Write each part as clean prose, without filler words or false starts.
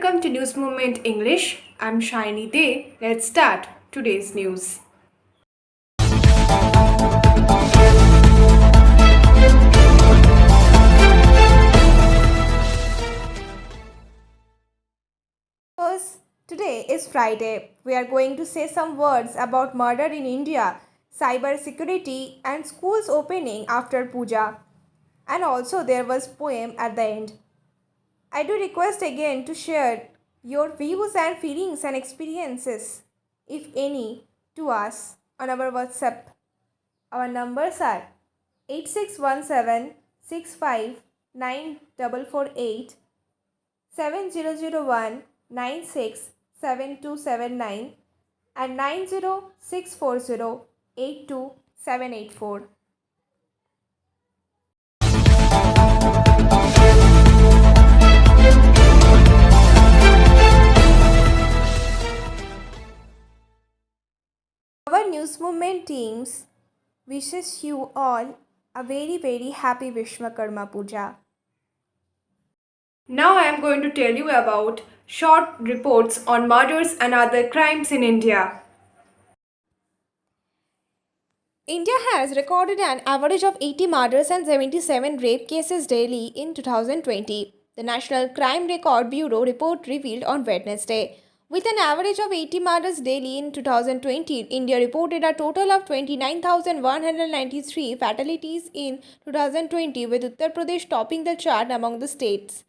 Welcome to News Moment English. I'm Shiny Day. Let's start today's news. First, today is Friday. We are going to say some words about murder in India, cybersecurity, and schools opening after puja. And also there was poem at the end. I do request again to share your views and feelings and experiences, if any, to us on our WhatsApp. Our numbers are 8617 659 7001 967279 and 90640 82784. Our News Movement teams wishes you all a very happy Vishwakarma Puja. Now I am going to tell you about short reports on murders and other crimes in India. India has recorded an average of 80 murders and 77 rape cases daily in 2020. The National Crime Record Bureau report revealed on Wednesday. With an average of 80 murders daily in 2020, India reported a total of 29,193 fatalities in 2020, with Uttar Pradesh topping the chart among the states.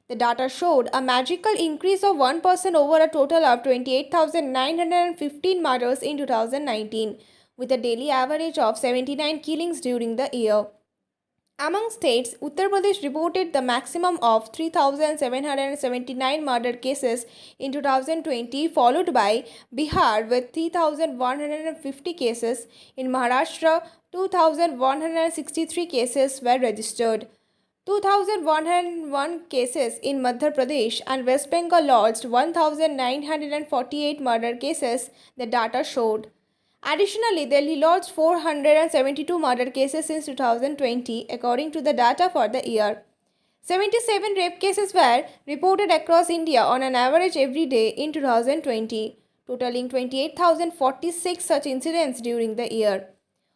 The data showed a magical increase of 1% over a total of 28,915 murders in 2019, with a daily average of 79 killings during the year. Among states, Uttar Pradesh reported the maximum of 3,779 murder cases in 2020, followed by Bihar with 3,150 cases. In Maharashtra, 2,163 cases were registered. 2,101 cases in Madhya Pradesh and West Bengal lodged 1,948 murder cases, the data showed. Additionally, Delhi lodged 472 murder cases since 2020, according to the data for the year. 77 rape cases were reported across India on an average every day in 2020, totaling 28,046 such incidents during the year.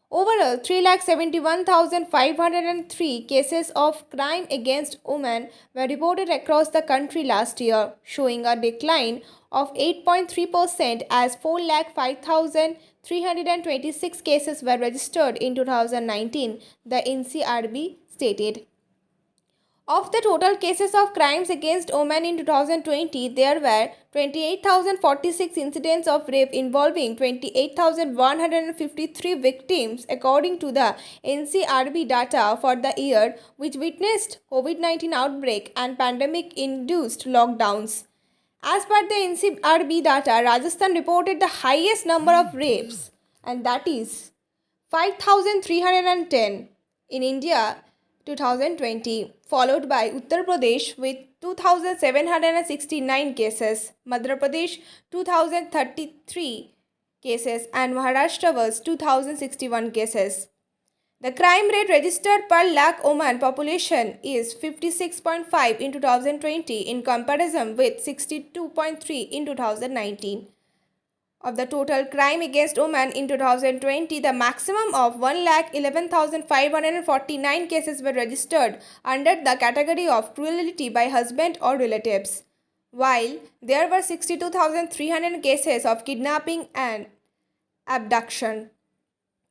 Overall, 3,71,503 cases of crime against women were reported across the country last year, showing a decline of 8.3% as 4,05,326 cases were registered in 2019, the NCRB stated. Of the total cases of crimes against women in 2020, there were 28,046 incidents of rape involving 28,153 victims, according to the NCRB data for the year, which witnessed COVID-19 outbreak and pandemic-induced lockdowns. As per the NCRB data, Rajasthan reported the highest number of rapes, and that is 5,310 in India 2020, followed by Uttar Pradesh with 2,769 cases, Madhya Pradesh 2,033 cases, and Maharashtra was 2,061 cases. The crime rate registered per lakh woman population is 56.5 in 2020 in comparison with 62.3 in 2019. Of the total crime against women in 2020, the maximum of 1,11,549 cases were registered under the category of cruelty by husband or relatives, while there were 62,300 cases of kidnapping and abduction.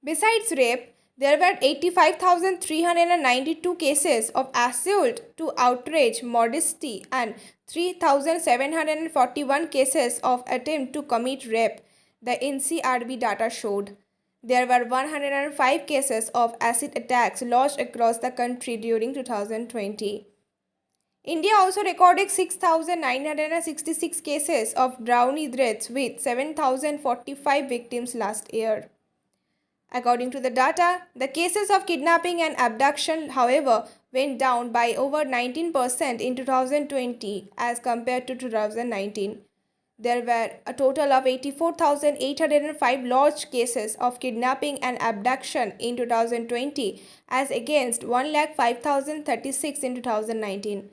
Besides rape, there were 85,392 cases of assault to outrage modesty and 3,741 cases of attempt to commit rape, the NCRB data showed. There were 105 cases of acid attacks lodged across the country during 2020. India also recorded 6,966 cases of drowning deaths with 7,045 victims last year. According to the data, the cases of kidnapping and abduction, however, went down by over 19% in 2020 as compared to 2019. There were a total of 84,805 lodged cases of kidnapping and abduction in 2020 as against 1,05,036 in 2019.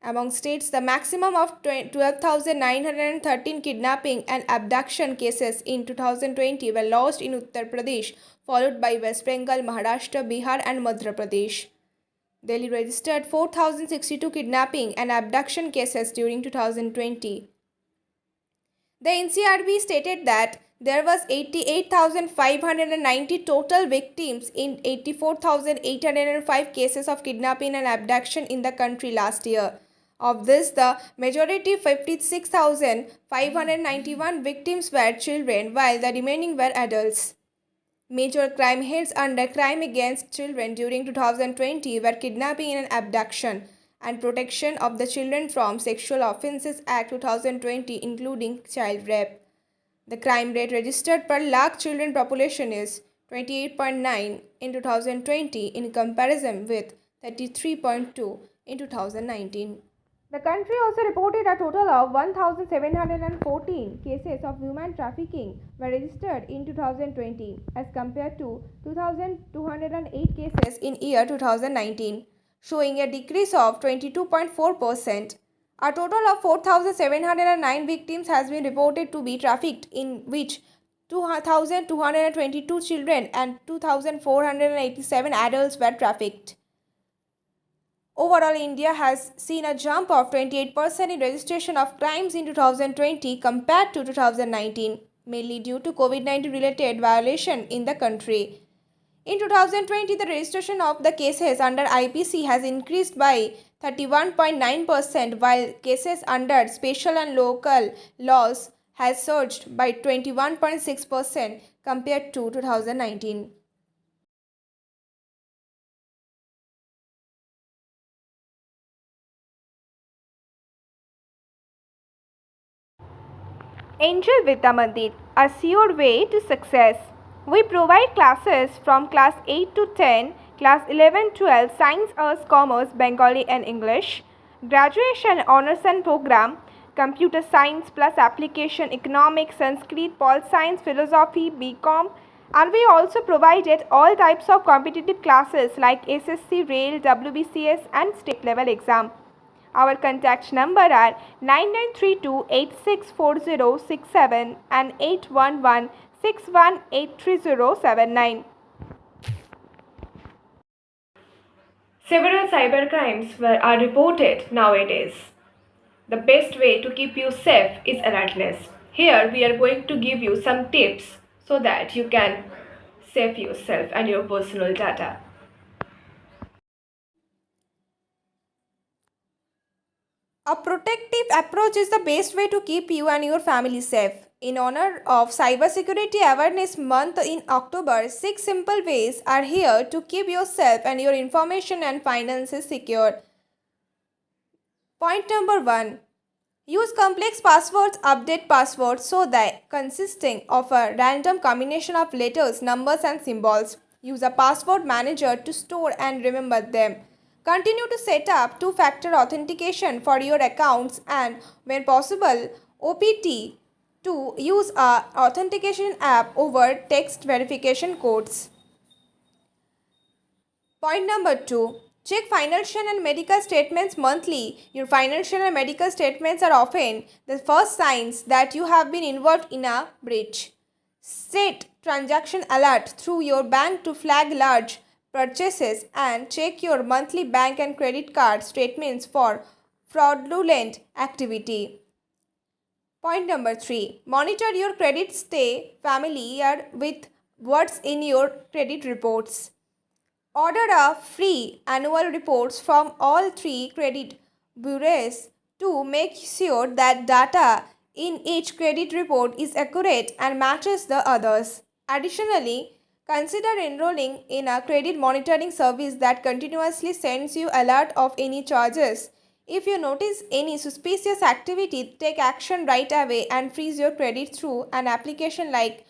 Among states, the maximum of 12,913 kidnapping and abduction cases in 2020 were lost in Uttar Pradesh, followed by West Bengal, Maharashtra, Bihar, and Madhya Pradesh. Delhi registered 4,062 kidnapping and abduction cases during 2020. The NCRB stated that there was 88,590 total victims in 84,805 cases of kidnapping and abduction in the country last year. Of this, the majority 56,591 victims were children, while the remaining were adults. Major crime heads under crime against children during 2020 were Kidnapping and Abduction and Protection of the Children from Sexual Offences Act 2020, including child rape. The crime rate registered per lakh children population is 28.9 in 2020 in comparison with 33.2 in 2019. The country also reported a total of 1,714 cases of human trafficking were registered in 2020 as compared to 2,208 cases in year 2019, showing a decrease of 22.4%. A total of 4,709 victims has been reported to be trafficked, in which 2,222 children and 2,487 adults were trafficked. Overall, India has seen a jump of 28% in registration of crimes in 2020 compared to 2019, mainly due to COVID-19 related violation in the country. In 2020, the registration of the cases under IPC has increased by 31.9%, while cases under special and local laws has surged by 21.6% compared to 2019. Angel Vidya Mandir, a sure way to success. We provide classes from class 8 to 10, class 11 12, Science, Arts, Commerce, Bengali and English, graduation honors and program, computer science plus application, economics, Sanskrit, pol science, philosophy, BCom, and we also provided all types of competitive classes like SSC, Rail, WBCS and state level exam. Our contact number are 9932864067 and 81161833079. Several cybercrimes are reported nowadays. The best way to keep you safe is alertness. Here we are going to give you some tips so that you can save yourself and your personal data. A protective approach is the best way to keep you and your family safe. In honor of Cybersecurity Awareness Month in October, 6 simple ways are here to keep yourself and your information and finances secure. Point number 1. Use complex passwords, update passwords so that consisting of a random combination of letters, numbers and symbols. Use a password manager to store and remember them. Continue to set up two-factor authentication for your accounts and, when possible, OPT to use a authentication app over text verification codes. Point number 2. Check financial and medical statements monthly. Your financial and medical statements are often the first signs that you have been involved in a breach. Set transaction alert through your bank to flag large purchases and check your monthly bank and credit card statements for fraudulent activity. Point number 3. Monitor your credit. Stay familiar with what's in your credit reports. Order a free annual reports from all 3 credit bureaus to make sure that data in each credit report is accurate and matches the others. Additionally, consider enrolling in a credit monitoring service that continuously sends you alert of any charges. If you notice any suspicious activity, take action right away and freeze your credit through an application like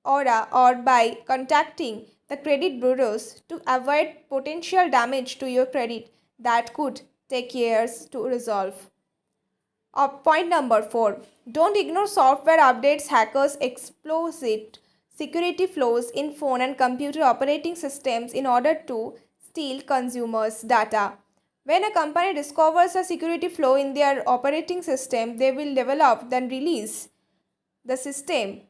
Aura or by contacting the credit bureaus to avoid potential damage to your credit that could take years to resolve. Point number 4. Don't ignore software updates. Hackers exploit security flaws in phone and computer operating systems in order to steal consumers' data. When a company discovers a security flaw in their operating system, they will develop then release the system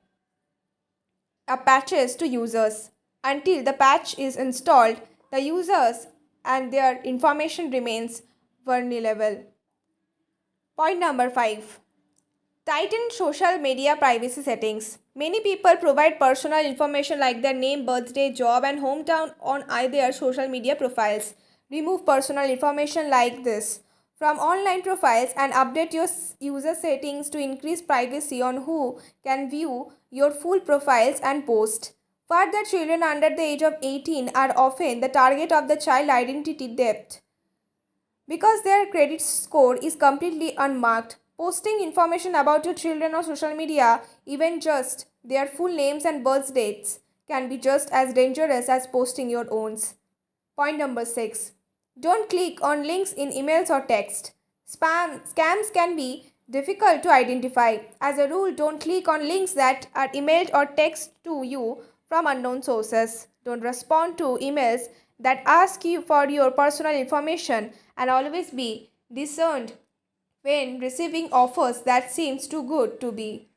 patches to users. Until the patch is installed, the users and their information remains vulnerable. Point number 5. Tighten social media privacy settings. Many people provide personal information like their name, birthday, job, and hometown on their social media profiles. Remove personal information like this from online profiles and update your user settings to increase privacy on who can view your full profiles and post. Further, children under the age of 18 are often the target of the child identity theft because their credit score is completely unmarked. Posting information about your children on social media, even just their full names and birth dates, can be just as dangerous as posting your own. Point number 6. Don't click on links in emails or text. Scams can be difficult to identify. As a rule, don't click on links that are emailed or text to you from unknown sources. Don't respond to emails that ask you for your personal information, and always be discerned when receiving offers that seems too good to be.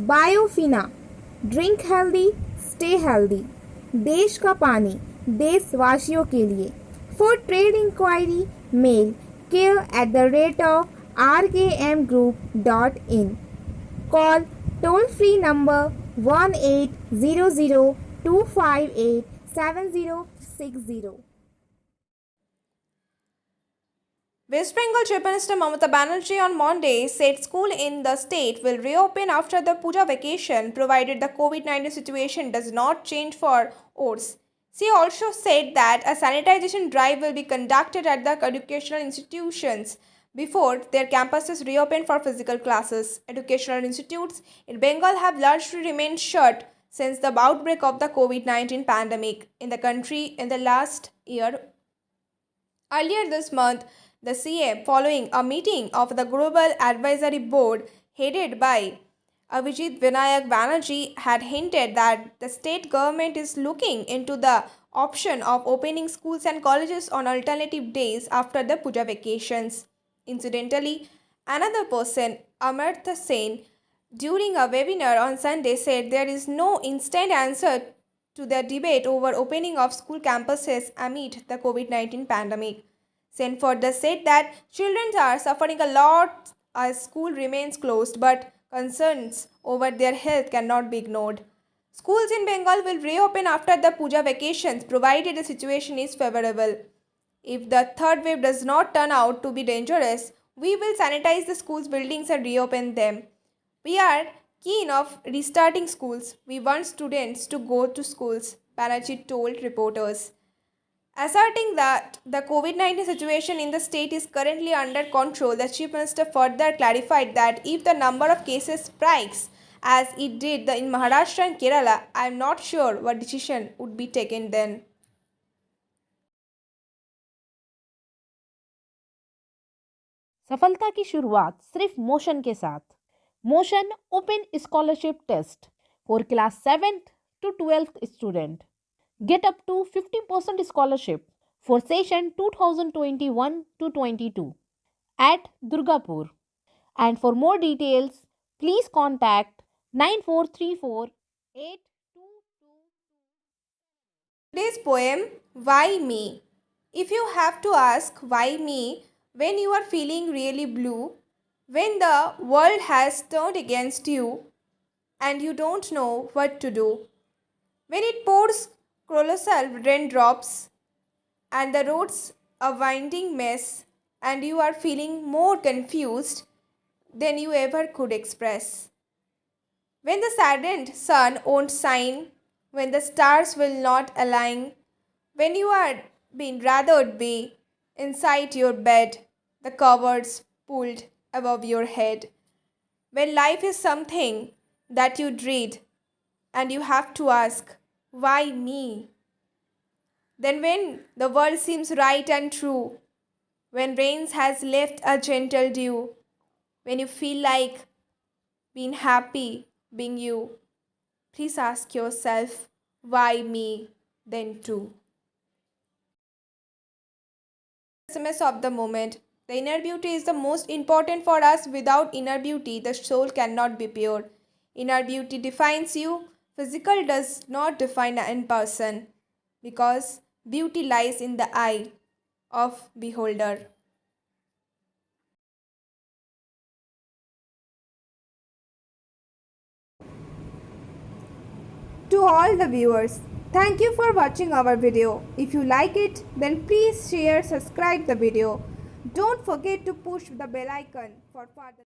बायोफिना drink healthy stay healthy देश का पानी देशवासियों के लिए for trade inquiry mail care@rkmgroup.in call toll free number 1800-258-7060. West Bengal Chief Minister Mamata Banerjee on Monday said school in the state will reopen after the Puja vacation provided the COVID-19 situation does not change for ORS. She also said that a sanitization drive will be conducted at the educational institutions before their campuses reopen for physical classes. Educational institutes in Bengal have largely remained shut since the outbreak of the COVID-19 pandemic in the country in the last year. Earlier this month, the CM, following a meeting of the Global Advisory Board headed by Abhijit Vinayak Banerjee, had hinted that the state government is looking into the option of opening schools and colleges on alternative days after the Puja vacations. Incidentally, another person, Amartya Sen, during a webinar on Sunday said there is no instant answer to the debate over opening of school campuses amid the COVID-19 pandemic. Sen further said that children are suffering a lot as school remains closed, but concerns over their health cannot be ignored. Schools in Bengal will reopen after the Puja vacations provided the situation is favorable. If the third wave does not turn out to be dangerous, we will sanitize the schools buildings and reopen them. We are keen of restarting schools. We want students to go to schools, Banerjee told reporters. Asserting that the COVID-19 situation in the state is currently under control, the Chief Minister further clarified that if the number of cases spikes as it did in Maharashtra and Kerala, I am not sure what decision would be taken then. सफलता की शुरुआत सिर्फ Motion के साथ. Motion open scholarship test for class 7th to 12th student. Get up to 50% scholarship for session 2021 to 22 at Durgapur. And for more details, please contact 9434-8222. Today's poem, Why Me? If you have to ask why me when you are feeling really blue, when the world has turned against you and you don't know what to do, when it pours colossal raindrops and the roads a winding mess and you are feeling more confused than you ever could express, when the saddened sun won't shine, when the stars will not align, when you are being rather be inside your bed, the covers pulled above your head, when life is something that you dread and you have to ask, why me? Then when the world seems right and true, when rains has left a gentle dew, when you feel like been happy being you, please ask yourself, why me then too? SMS of the moment. The inner beauty is the most important for us. Without inner beauty, the soul cannot be pure. Inner beauty defines you. Physical does not define a person because beauty lies in the eye of beholder. To all the viewers, thank you for watching our video. If you like it, then please share, subscribe the video. Don't forget to push the bell icon for further